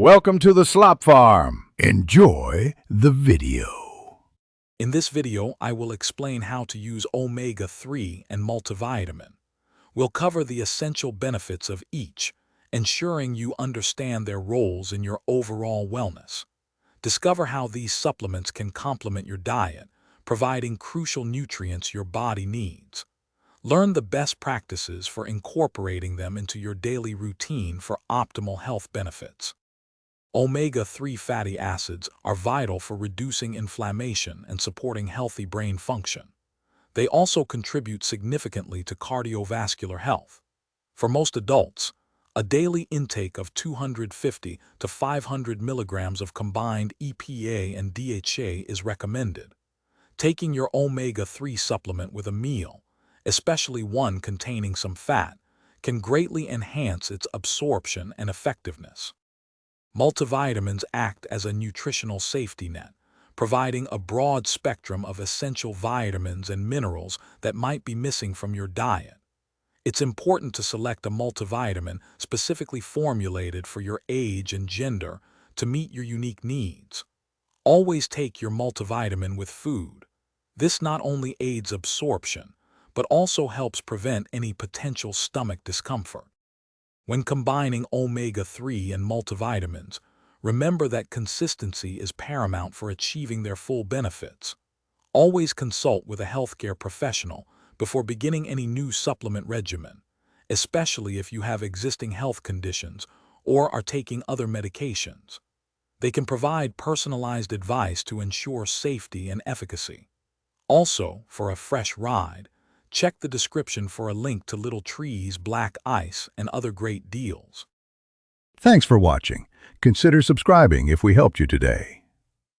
Welcome to the Slop Farm. Enjoy the video. In this video, I will explain how to use omega-3 and multivitamin. We'll cover the essential benefits of each, ensuring you understand their roles in your overall wellness. Discover how these supplements can complement your diet, providing crucial nutrients your body needs. Learn the best practices for incorporating them into your daily routine for optimal health benefits. Omega-3 fatty acids are vital for reducing inflammation and supporting healthy brain function. They also contribute significantly to cardiovascular health. For most adults, a daily intake of 250 to 500 milligrams of combined EPA and DHA is recommended. Taking your omega-3 supplement with a meal, especially one containing some fat, can greatly enhance its absorption and effectiveness. Multivitamins act as a nutritional safety net, providing a broad spectrum of essential vitamins and minerals that might be missing from your diet. It's important to select a multivitamin specifically formulated for your age and gender to meet your unique needs. Always take your multivitamin with food. This not only aids absorption, but also helps prevent any potential stomach discomfort. When combining omega-3 and multivitamins, remember that consistency is paramount for achieving their full benefits. Always consult with a healthcare professional before beginning any new supplement regimen, especially if you have existing health conditions or are taking other medications. They can provide personalized advice to ensure safety and efficacy. Also, for a fresh ride, check the description for a link to Little Tree's Black Ice and other great deals. Thanks for watching. Consider subscribing if we helped you today.